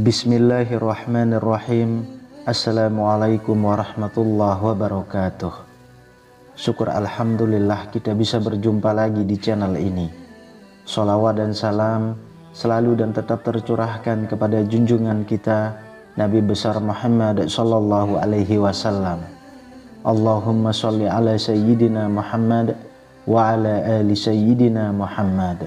Bismillahirrahmanirrahim. Assalamualaikum warahmatullahi wabarakatuh. Syukur alhamdulillah kita bisa berjumpa lagi di channel ini. Sholawat dan salam selalu dan tetap tercurahkan kepada junjungan kita Nabi besar Muhammad sallallahu alaihi wasallam. Allahumma sholli ala sayyidina Muhammad wa ala ali sayyidina Muhammad.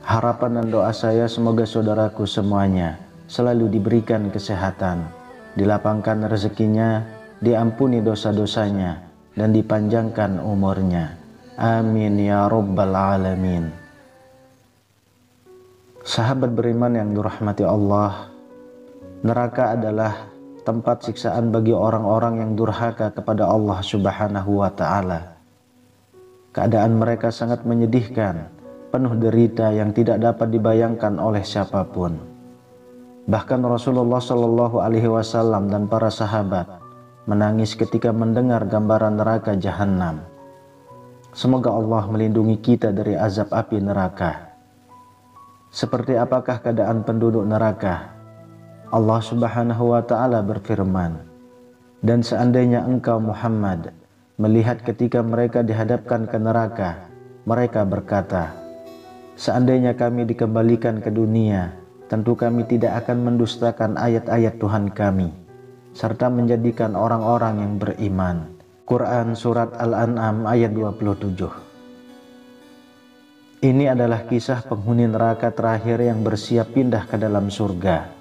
Harapan dan doa saya semoga saudaraku semuanya selalu diberikan kesehatan, dilapangkan rezekinya, diampuni dosa-dosanya, dan dipanjangkan umurnya. Amin ya rabbal alamin. Sahabat beriman yang dirahmati Allah, neraka adalah tempat siksaan bagi orang-orang yang durhaka kepada Allah Subhanahu wa ta'ala. Keadaan mereka sangat menyedihkan, penuh derita yang tidak dapat dibayangkan oleh siapapun. Bahkan Rasulullah Shallallahu Alaihi Wasallam dan para sahabat menangis ketika mendengar gambaran neraka jahanam. Semoga Allah melindungi kita dari azab api neraka. Seperti apakah keadaan penduduk neraka? Allah Subhanahu wa Ta'ala berfirman, "Dan seandainya engkau Muhammad melihat ketika mereka dihadapkan ke neraka, mereka berkata, seandainya kami dikembalikan ke dunia, tentu kami tidak akan mendustakan ayat-ayat Tuhan kami, serta menjadikan orang-orang yang beriman." Quran Surat Al-An'am ayat 27. Ini adalah kisah penghuni neraka terakhir yang bersiap pindah ke dalam surga.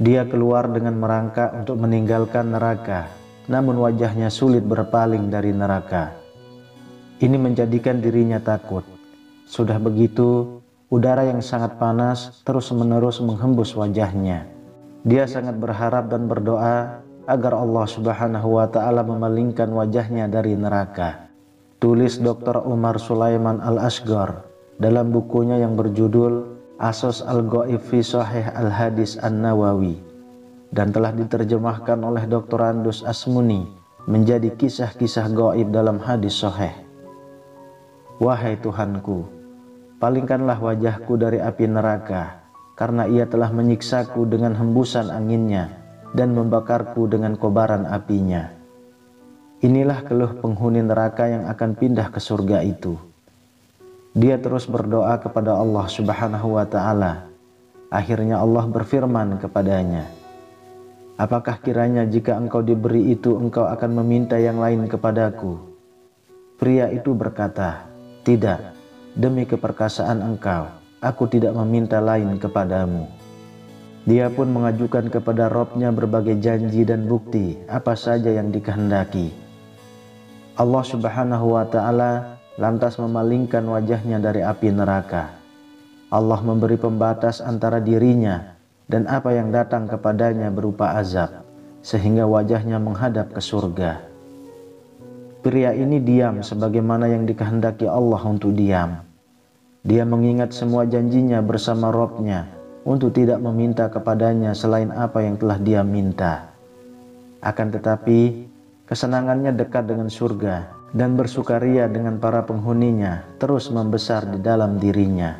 Dia keluar dengan merangkak untuk meninggalkan neraka, namun wajahnya sulit berpaling dari neraka. Ini menjadikan dirinya takut. Sudah begitu, udara yang sangat panas terus-menerus menghembus wajahnya. Dia sangat berharap dan berdoa agar Allah Subhanahu wa Ta'ala memalingkan wajahnya dari neraka. Tulis Dr. Umar Sulaiman Al-Asghar dalam bukunya yang berjudul Asos Al-Ghaib fi Sahih Al-Hadis An-Nawawi, dan telah diterjemahkan oleh Dr. Andus Asmuni menjadi kisah-kisah gaib dalam hadis sahih. Wahai Tuhanku, palingkanlah wajahku dari api neraka, karena ia telah menyiksaku dengan hembusan anginnya dan membakarku dengan kobaran apinya. Inilah keluh penghuni neraka yang akan pindah ke surga itu. Dia terus berdoa kepada Allah Subhanahu wa Ta'ala. Akhirnya Allah berfirman kepadanya, "Apakah kiranya jika engkau diberi itu, engkau akan meminta yang lain kepadaku?" Pria itu berkata, "Tidak, demi keperkasaan engkau, aku tidak meminta lain kepadamu." Dia pun mengajukan kepada Rabb-Nya berbagai janji dan bukti apa saja yang dikehendaki. Allah Subhanahu wa Ta'ala lantas memalingkan wajahnya dari api neraka. Allah memberi pembatas antara dirinya dan apa yang datang kepadanya berupa azab, sehingga wajahnya menghadap ke surga. Pria ini diam sebagaimana yang dikehendaki Allah untuk diam. Dia mengingat semua janjinya bersama Rabb-Nya untuk tidak meminta kepadanya selain apa yang telah dia minta. Akan tetapi, kesenangannya dekat dengan surga dan bersukaria dengan para penghuninya terus membesar di dalam dirinya.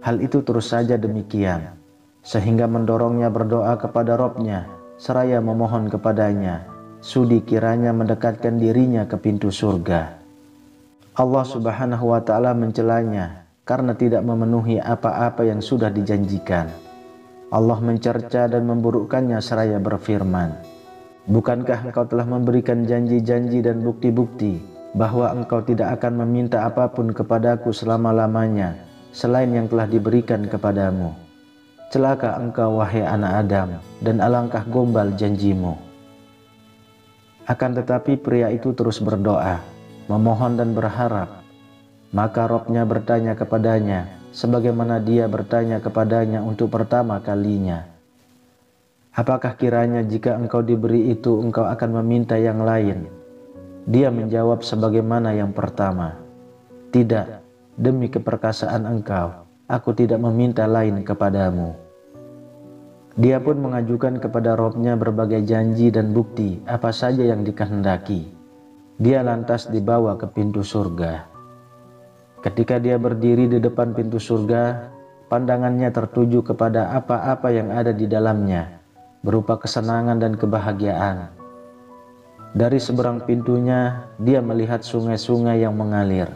Hal itu terus saja demikian, sehingga mendorongnya berdoa kepada Rabb-Nya seraya memohon kepadanya sudi kiranya mendekatkan dirinya ke pintu surga. Allah Subhanahu wa Ta'ala mencelanya karena tidak memenuhi apa-apa yang sudah dijanjikan. Allah mencerca dan memburukkannya seraya berfirman, "Bukankah engkau telah memberikan janji-janji dan bukti-bukti bahwa engkau tidak akan meminta apapun kepadaku selama-lamanya selain yang telah diberikan kepadamu? Celaka engkau wahai anak Adam, dan alangkah gombal janjimu." Akan tetapi pria itu terus berdoa, memohon dan berharap. Maka Rabb-Nya bertanya kepadanya sebagaimana dia bertanya kepadanya untuk pertama kalinya, "Apakah kiranya jika engkau diberi itu engkau akan meminta yang lain?" Dia menjawab sebagaimana yang pertama, Tidak, demi keperkasaan engkau, aku tidak meminta lain kepadamu. Dia pun mengajukan kepada Robnya berbagai janji dan bukti apa saja yang dikehendaki. Dia lantas dibawa ke pintu surga. Ketika dia berdiri di depan pintu surga, pandangannya tertuju kepada apa-apa yang ada di dalamnya, berupa kesenangan dan kebahagiaan. Dari seberang pintunya, dia melihat sungai-sungai yang mengalir,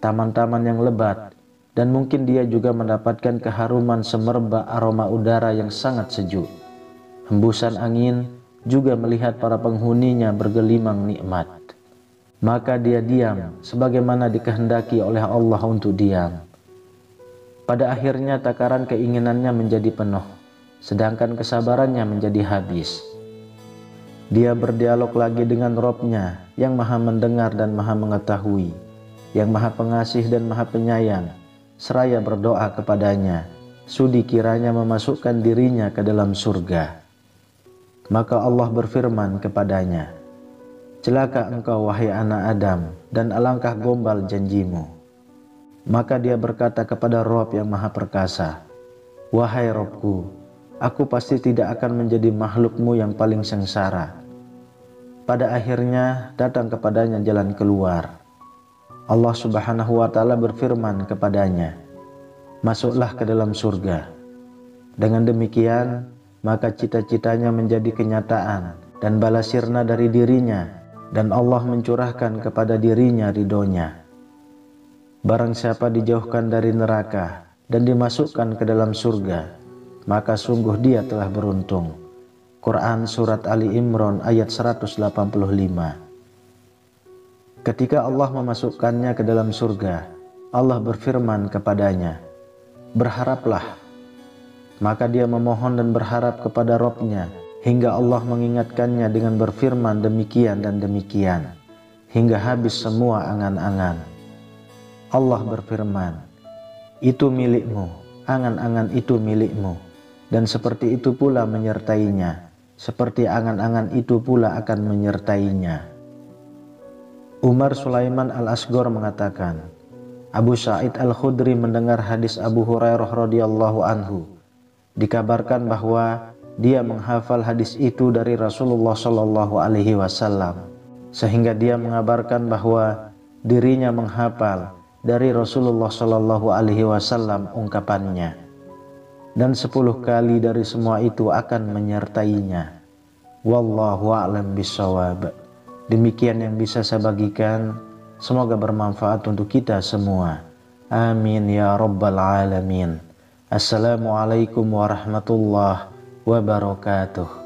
taman-taman yang lebat, dan mungkin dia juga mendapatkan keharuman semerbak aroma udara yang sangat sejuk. Hembusan angin juga melihat para penghuninya bergelimang nikmat. Maka dia diam sebagaimana dikehendaki oleh Allah untuk diam. Pada akhirnya takaran keinginannya menjadi penuh, sedangkan kesabarannya menjadi habis. Dia berdialog lagi dengan Robnya yang maha mendengar dan maha mengetahui, yang maha pengasih dan maha penyayang, seraya berdoa kepadanya, sudi kiranya memasukkan dirinya ke dalam surga. Maka Allah berfirman kepadanya, celaka engkau wahai anak Adam, dan alangkah gombal janjimu. Maka dia berkata kepada Rob yang maha perkasa, wahai Robku, aku pasti tidak akan menjadi makhlukmu yang paling sengsara. Pada akhirnya datang kepadanya jalan keluar. Allah Subhanahu wa Ta'ala berfirman kepadanya, masuklah ke dalam surga. Dengan demikian, maka cita-citanya menjadi kenyataan dan balas sirna dari dirinya, dan Allah mencurahkan kepada dirinya ridhonya. Barang siapa dijauhkan dari neraka dan dimasukkan ke dalam surga, maka sungguh dia telah beruntung. Quran Surat Ali Imran ayat 185. Ketika Allah memasukkannya ke dalam surga, Allah berfirman kepadanya, berharaplah. Maka dia memohon dan berharap kepada Robnya, hingga Allah mengingatkannya dengan berfirman demikian dan demikian, hingga habis semua angan-angan. Allah berfirman, itu milikmu, angan-angan itu milikmu, dan seperti itu pula menyertainya, seperti angan-angan itu pula akan menyertainya. Umar Sulaiman Al-Asghar mengatakan, Abu Sa'id Al-Khudri mendengar hadis Abu Hurairah radhiyallahu anhu. Dikabarkan bahwa dia menghafal hadis itu dari Rasulullah Shallallahu Alaihi Wasallam, sehingga dia mengabarkan bahwa dirinya menghafal dari Rasulullah Shallallahu Alaihi Wasallam ungkapannya, dan 10 kali dari semua itu akan menyertainya. Wallahu a'lam bishawab. Demikian yang bisa saya bagikan, semoga bermanfaat untuk kita semua. Amin ya rabbal alamin. Assalamualaikum warahmatullahi wabarakatuh.